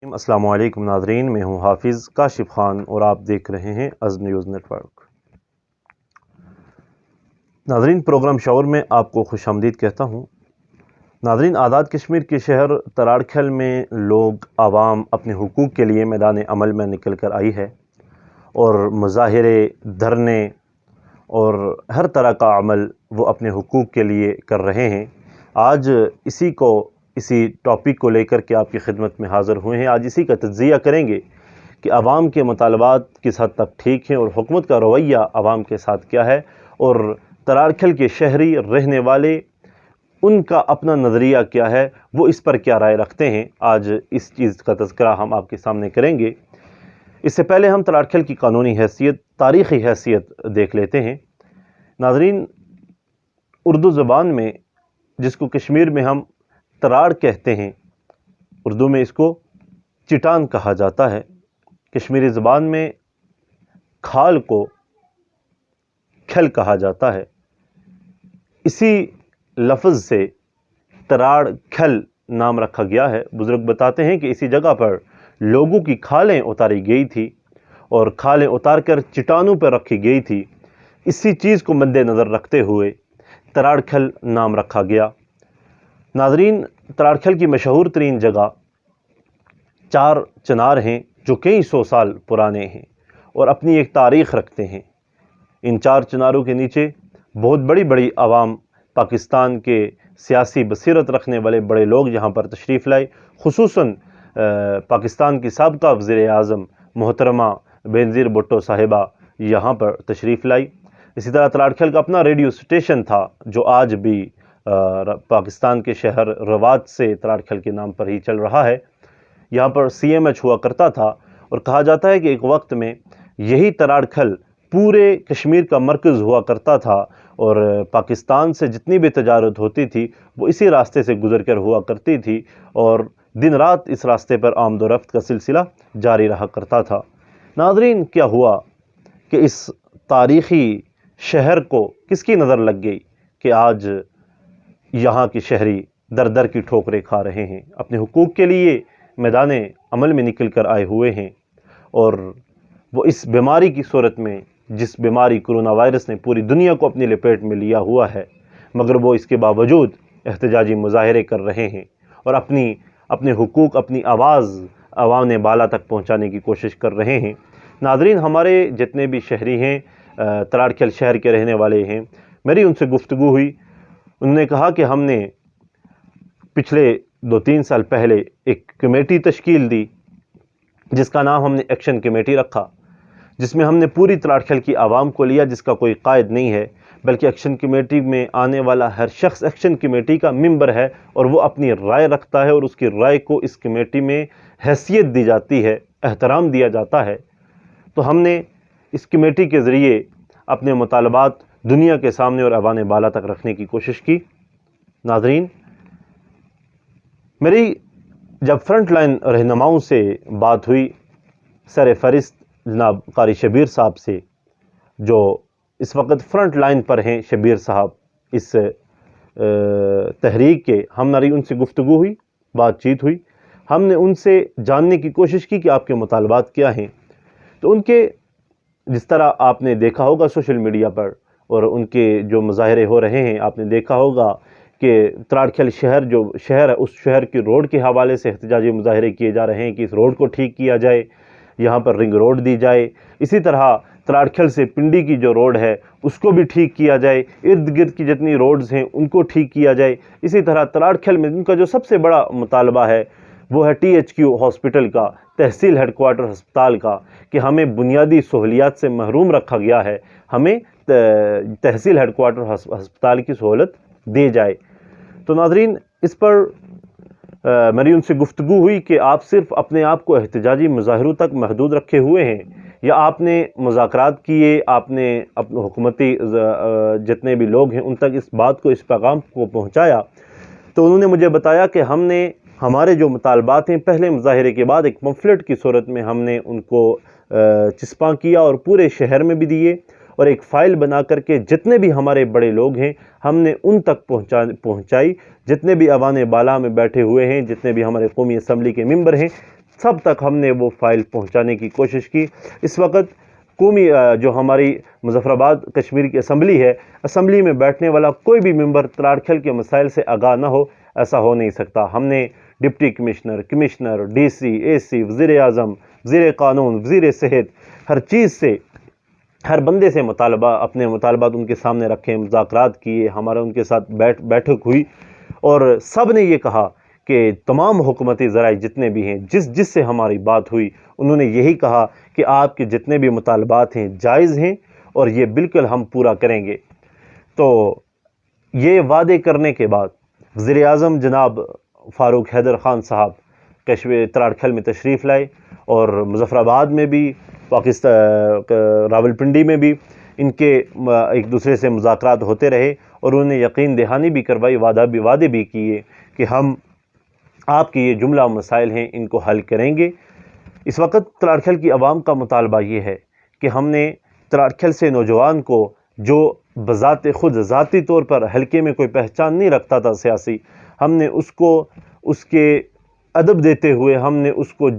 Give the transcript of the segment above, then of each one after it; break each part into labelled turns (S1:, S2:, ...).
S1: अस्सलाम वालेकुम नाज़रीन, मैं हूँ हाफिज़ काशिफ खान और आप देख रहे हैं अज़्म न्यूज़ नेटवर्क। नाज़रीन, प्रोग्राम शौर में आपको खुशामदीद कहता हूँ। नाज़रीन, आज़ाद कश्मीर के शहर तराड़खल में लोग आवाम अपने हुकूक़ के लिए मैदान अमल में निकल कर आई है और मुज़ाहिरे, धरने और हर तरह का अमल वो अपने हुकूक़ के लिए कर रहे हैं। आज इसी टॉपिक को लेकर के आपकी खिदमत में हाज़िर हुए हैं। आज इसी का तज्ज़िया करेंगे कि आवाम के मुतालबात किस हद तक ठीक हैं और हुकूमत का रवैया आवाम के साथ क्या है, और तराड़खल के शहरी रहने वाले उनका अपना नज़रिया क्या है, वो इस पर क्या राय रखते हैं। आज इस चीज़ का तज़किरा हम आपके सामने करेंगे। इससे पहले हम तराड़खल की कानूनी हैसियत, तारीख़ी हैसियत देख लेते हैं। नाज़रीन, उर्दू ज़बान में जिसको कश्मीर में हम तराड़ कहते हैं, उर्दू में इसको चिटान कहा जाता है। कश्मीरी ज़बान में खाल को खल कहा जाता है। इसी लफ्ज़ से तराड़ खल नाम रखा गया है। बुज़ुर्ग बताते हैं कि इसी जगह पर लोगों की खालें उतारी गई थी और खालें उतार कर चिटानों पर रखी गई थी। इसी चीज़ को मद्देनज़र रखते हुए तराड़खल नाम रखा गया। नाज़रीन, तराड़खल की मशहूर तरीन जगह 4 चिनार हैं जो कई सौ साल पुराने हैं और अपनी एक तारीख़ रखते हैं। इन 4 चिनारों के नीचे बहुत बड़ी बड़ी आवाम, पाकिस्तान के सियासी बसीरत रखने वाले बड़े लोग यहाँ पर तशरीफ़ लाए। खुसूसन पाकिस्तान की साबिक़ा वज़ीर-ए-आज़म मोहतरमा बेनज़ीर भुट्टो साहिबा यहाँ पर तशरीफ़ लाई। इसी तरह तराड़खल का अपना रेडियो स्टेशन था जो आज भी पाकिस्तान के शहर रवात से तराड़खल के नाम पर ही चल रहा है। यहाँ पर CMH हुआ करता था और कहा जाता है कि एक वक्त में यही तराड़खल पूरे कश्मीर का मरकज़ हुआ करता था और पाकिस्तान से जितनी भी तजारत होती थी वो इसी रास्ते से गुज़र कर हुआ करती थी और दिन रात इस रास्ते पर आमद व रफ्त का सिलसिला जारी रहा करता था। नाज़रीन, क्या हुआ कि इस तारीख़ी शहर को किसकी नज़र लग गई कि आज यहाँ के शहरी दर दर की ठोकरें खा रहे हैं, अपने हुकूक़ के लिए मैदान अमल में निकल कर आए हुए हैं। और वो इस बीमारी की सूरत में, जिस बीमारी कोरोना वायरस ने पूरी दुनिया को अपनी लपेट में लिया हुआ है, मगर वो इसके बावजूद एहतजाजी मुज़ाहिरे कर रहे हैं और अपने हुकूक़, अपनी आवाज़ अवाम बाला तक पहुँचाने की कोशिश कर रहे हैं। नाज़रीन, हमारे जितने भी शहरी हैं, तराड़खल शहर के रहने वाले हैं, मेरी उनसे गुफ्तगू हुई। उन्होंने कहा कि हमने पिछले 2-3 साल पहले एक कमेटी तश्कील दी जिसका नाम हमने एक्शन कमेटी रखा, जिसमें हमने पूरी तराड़खल की आवाम को लिया, जिसका कोई कायद नहीं है, बल्कि एक्शन कमेटी में आने वाला हर शख्स एक्शन कमेटी का मेंबर है और वो अपनी राय रखता है और उसकी राय को इस कमेटी में हैसियत दी जाती है, एहतराम दिया जाता है। तो हमने इस कमेटी के ज़रिए अपने मुतालबात दुनिया के सामने और अवान बाला तक रखने की कोशिश की। नाज़रीन, मेरी जब फ्रंट लाइन रहनुमाओं से बात हुई, सर फहरिस्त जनाब कारी शबीर साहब से, जो इस वक्त फ्रंट लाइन पर हैं, शबीर साहब इस तहरीक के, हमारी उनसे गुफ्तगू हुई, बातचीत हुई। हमने उनसे जानने की कोशिश की कि आपके मुतालबात क्या हैं। तो उनके, जिस तरह आपने देखा होगा सोशल मीडिया पर और उनके जो मुज़ाहरे हो रहे हैं, आपने देखा होगा कि तराड़खल शहर जो शहर है, उस शहर की रोड के हवाले से एहतजाजी मुज़ाहरे किए जा रहे हैं कि इस रोड को ठीक किया जाए, यहाँ पर रिंग रोड दी जाए। इसी तरह तराड़खल से पिंडी की जो रोड है उसको भी ठीक किया जाए, इर्द गिर्द की जितनी रोड्स हैं उनको ठीक किया जाए। इसी तरह तराड़खल में उनका जो सबसे बड़ा मुतालबा है वो है THQ हॉस्पिटल का, तहसील हेडक्वार्टर अस्पताल का, कि हमें बुनियादी सहूलियात से महरूम रखा गया है, हमें तहसील हेडक्वार्टर अस्पताल की सहूलत दी जाए। तो नाज़रीन, इस पर मेरी उनसे गुफ्तगू हुई कि आप सिर्फ़ अपने आप को एहतजाजी मुज़ाहरों तक महदूद रखे हुए हैं या आपने मुज़ाकरात किए, आपने अपने हुकूमती जितने भी लोग हैं उन तक इस बात को, इस पैगाम को पहुँचाया। तो उन्होंने मुझे बताया कि हमने हमारे जो मुतालबात हैं पहले मुज़ाहरे के बाद एक पम्फलेट की सूरत में हमने उनको चिस्पा किया और पूरे शहर में भी दिए और एक फ़ाइल बना करके जितने भी हमारे बड़े लोग हैं हमने उन तक पहुँचाई। जितने भी अवान बाला में बैठे हुए हैं, जितने भी हमारे कौमी असम्बली के मेंबर हैं, सब तक हमने वो फ़ाइल पहुंचाने की कोशिश की। इस वक्त कौमी जो हमारी मुज़फ़्फ़राबाद कश्मीर की असम्बली है, असम्बली में बैठने वाला कोई भी मेंबर तराड़खल के मसाइल से आगाह ना हो, ऐसा हो नहीं सकता। हमने deputy commissioner, commissioner, DC, AC, वज़ीर-ए-आज़म, वज़ीर-ए-क़ानून, वज़ीर-ए-सेहत, हर चीज़ से, हर बंदे से अपने मुतालबात उनके सामने रखे, मुज़ाकरात किए, हमारा उनके साथ बैठक हुई और सब ने ये कहा कि तमाम हुकूमती ज़राए जितने भी हैं, जिससे हमारी बात हुई, उन्होंने यही कहा कि आपके जितने भी मुतालबात हैं जायज़ हैं और ये बिल्कुल हम पूरा करेंगे। तो ये वादे करने के बाद वज़ीर-ए-आज़म जनाब फ़ारूक हैदर ख़ान साहब कश्मीर तराड़खल में तशरीफ़ लाए और मुज़फ़्फ़राबाद में भी, रावलपिंडी में भी इनके एक दूसरे से मुज़ाकरात होते रहे और उन्होंने यकीन दहानी भी करवाई, वादे भी किए कि हम आपके ये जुमला मसाइल हैं इनको हल करेंगे। इस वक्त तराड़खल की आवाम का मुतालबा ये है कि हमने तराड़खल से नौजवान को, जो बज़ाते खुद ज़ाती तौर पर हल्के में कोई पहचान नहीं रखता था सियासी, हमने उसको उसके अदब देते हुए हमने उसको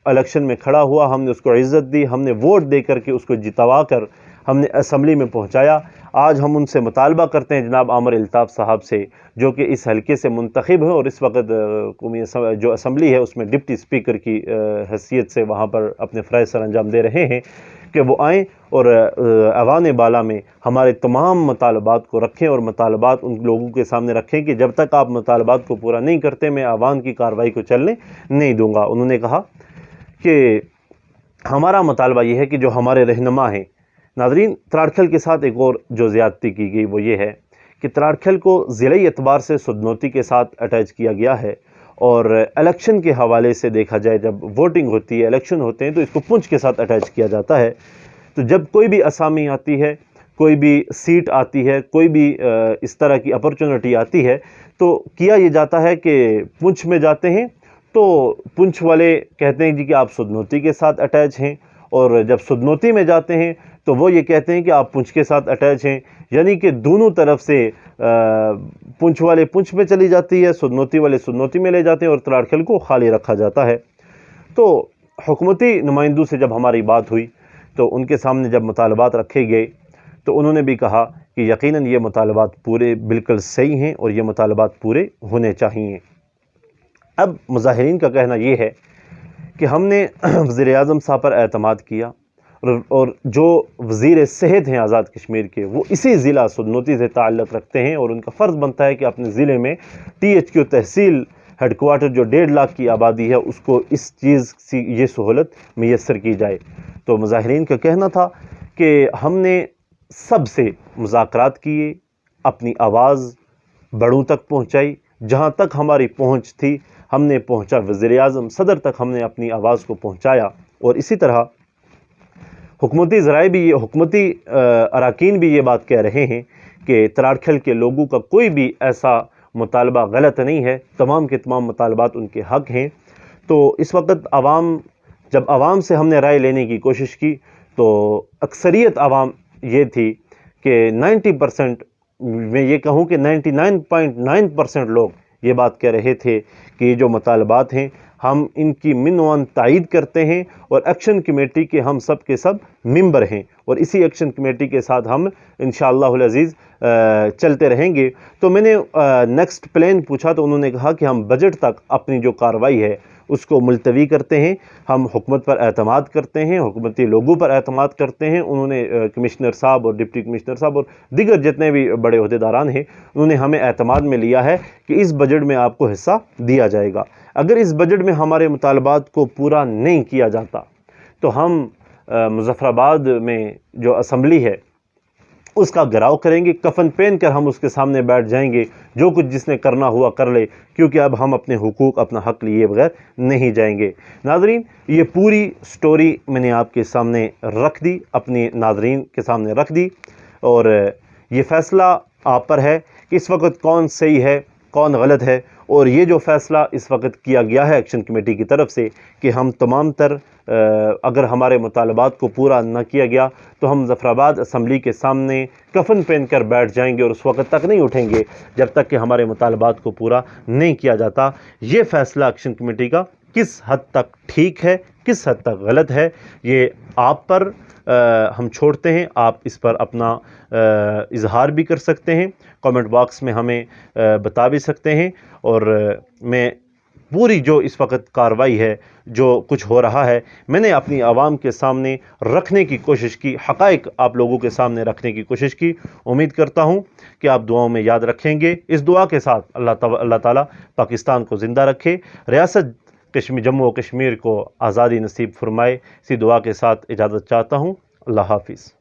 S1: इलेक्शन में खड़ा हुआ, हमने उसको इज़्ज़त दी, हमने वोट दे करके उसको जितवा कर हमने असम्बली में पहुंचाया। आज हम उनसे मुतालबा करते हैं जनाब आमिर अल्ताफ़ साहब से, जो कि इस हल्के से मुंतखब हैं और इस वक्त कौमी जो असम्बली है उसमें डिप्टी स्पीकर की हैसियत से वहाँ पर अपने फ़राइज़ सर अंजाम दे रहे हैं, कि वो आएँ और अवान बाला में हमारे तमाम मुतालबात को रखें और मुतालबात उन लोगों के सामने रखें कि जब तक आप मुतालबात को पूरा नहीं करते मैं अवान की कार्रवाई को चलने नहीं दूँगा। उन्होंने कहा कि हमारा मुतालबा ये है कि जो हमारे रहनुमा हैं, नाज़रीन, तराड़खल के साथ एक और जो ज़्यादती की गई वो ये है कि तराड़खल को ज़िले एतबार से सुदनौती के साथ अटैच किया गया है और इलेक्शन के हवाले से देखा जाए, जब वोटिंग होती है, इलेक्शन होते हैं, तो इसको पुंछ के साथ अटैच किया जाता है। तो जब कोई भी असामी आती है, कोई भी सीट आती है, कोई भी इस तरह की अपॉर्चुनिटी आती है, तो किया ये जाता है कि पुंछ में जाते हैं तो पुंछ वाले कहते हैं जी कि आप सुदनौती के साथ अटैच हैं, और जब सुदनौती में जाते हैं तो वो ये कहते हैं कि आप पुंछ के साथ अटैच हैं। यानी कि दोनों तरफ से पुंछ वाले पुंछ में चली जाती है, सुदनौती वाले सुदनौती में ले जाते हैं और तराड़खल को खाली रखा जाता है। तो हुकूमती नुमाइंदों से जब हमारी बात हुई तो उनके सामने जब मुतालबात रखे गए तो उन्होंने भी कहा कि यकीनन ये मुतालबात पूरे बिल्कुल सही हैं और ये मुतालबात पूरे होने चाहिए। अब मुज़ाहिरीन का कहना ये है कि हमने वज़ीर-ए-आज़म साहब पर एतमाद किया और जो वज़ीर सेहत हैं आज़ाद कश्मीर के, वो इसी ज़िला सुदनौती से ताल्लुक़ रखते हैं और उनका फ़र्ज़ बनता है कि अपने ज़िले में THQ तहसील हेडक्वार्टर जो 1.5 लाख की आबादी है उसको इस चीज़ की ये सहूलत मैसर की जाए। तो मुज़ाहिरीन का कहना था कि हमने सबसे मुज़ाकरात किए, अपनी आवाज़ बड़ों तक पहुँचाई, जहाँ तक हमारी पहुँच थी हमने पहुँचा, वज़ीर-ए-आज़म सदर तक हमने अपनी आवाज़ को पहुँचाया। और इसी तरह हुकूमती ज़राए भी, हुकूमती अराकीन भी ये बात कह रहे हैं कि तराड़खल के लोगों का कोई भी ऐसा मुतालबा गलत नहीं है, तमाम के तमाम मुतालबात उनके हक़ हैं। तो इस वक्त जब आवाम से हमने राय लेने की कोशिश की तो अक्सरियत आवाम ये थी कि 90%, मैं ये कहूँ कि 99.9% लोग ये बात कह रहे थे कि ये जो मुतालबात हैं हम इनकी मिनवान तायीद करते हैं और एक्शन कमेटी के हम सब के सब मेंबर हैं और इसी एक्शन कमेटी के साथ हम इंशाअल्लाहुल अज़ीज़ चलते रहेंगे। तो मैंने नेक्स्ट प्लान पूछा तो उन्होंने कहा कि हम बजट तक अपनी जो कार्रवाई है उसको मुलतवी करते हैं, हम हुकूमत पर एतमाद करते हैं, हुकूमती लोगों पर एतमाद करते हैं। उन्होंने कमिश्नर साहब और डिप्टी कमिश्नर साहब और दीगर जितने भी बड़े ओहदेदारान हैं उन्होंने हमें एतमाद में लिया है कि इस बजट में आपको हिस्सा दिया जाएगा। अगर इस बजट में हमारे मुतालबात को पूरा नहीं किया जाता तो हम मुज़फ़्फ़राबाद में जो असम्बली है उसका घेराव करेंगे, कफन पहन कर हम उसके सामने बैठ जाएंगे, जो कुछ जिसने करना हुआ कर ले, क्योंकि अब हम अपने हुकूक, अपना हक़ लिए बगैर नहीं जाएंगे। नाज़रीन, ये पूरी स्टोरी मैंने आपके सामने रख दी, अपने नाज़रीन के सामने रख दी और ये फ़ैसला आप पर है कि इस वक्त कौन सही है कौन गलत है। और ये जो फ़ैसला इस वक्त किया गया है एक्शन कमेटी की तरफ से कि हम तमाम तर अगर हमारे मुतालबात को पूरा न किया गया तो हम मुज़फ़्फ़राबाद असम्बली के सामने कफन पहन कर बैठ जाएंगे और उस वक्त तक नहीं उठेंगे जब तक कि हमारे मुतालबात को पूरा नहीं किया जाता। ये फ़ैसला एक्शन कमेटी का کس حد تک ٹھیک ہے، کس حد تک غلط ہے، یہ آپ پر ہم چھوڑتے ہیں۔ آپ اس پر اپنا اظہار بھی کر سکتے ہیں، کامنٹ باکس میں ہمیں بتا بھی سکتے ہیں، اور میں پوری جو اس وقت کارروائی ہے، جو کچھ ہو رہا ہے، میں نے اپنی عوام کے سامنے رکھنے کی کوشش کی، حقائق آپ لوگوں کے سامنے رکھنے کی کوشش کی۔ امید کرتا ہوں کہ آپ دعاؤں میں یاد رکھیں گے۔ اس دعا کے ساتھ اللہ تعالیٰ پاکستان کو زندہ رکھے، ریاست جموں و کشمیر کو آزادی نصیب فرمائے، اسی دعا کے ساتھ اجازت چاہتا ہوں۔ اللہ حافظ۔